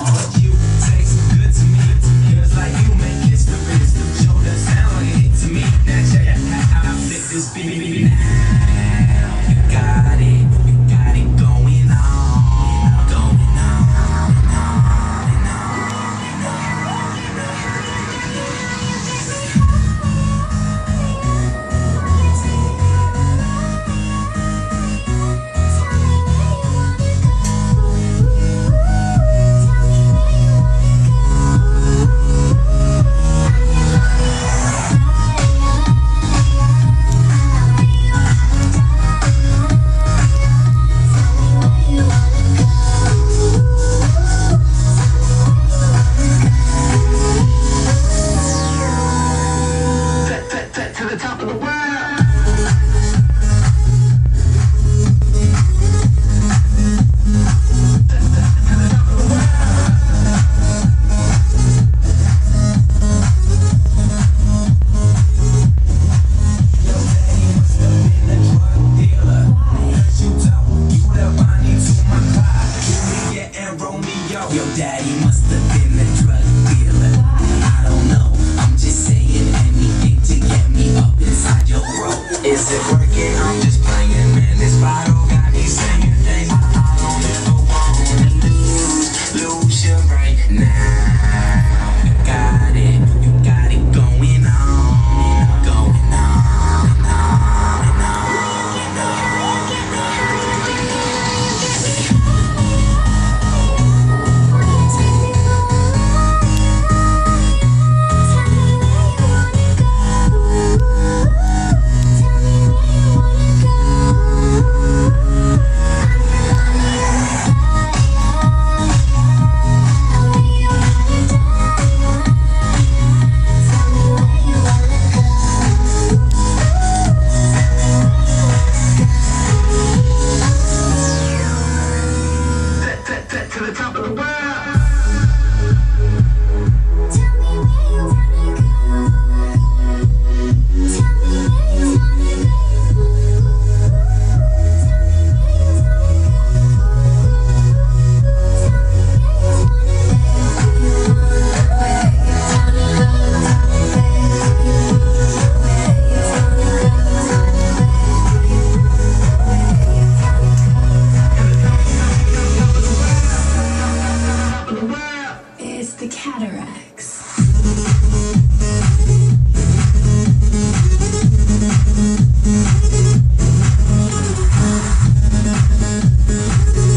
But you taste good to me. Girls like you make history. Shoulder sound like a hit to me. Now check out how I flip this beat. Now you got it going on, going on, and on, and on. To the top of the world. Your daddy must have been a drug dealer. I don't know, I'm just saying anything to get me up inside your throat. Is it working? I'm just playing, man. This bottle got me saying things I don't ever wanna lose you right now.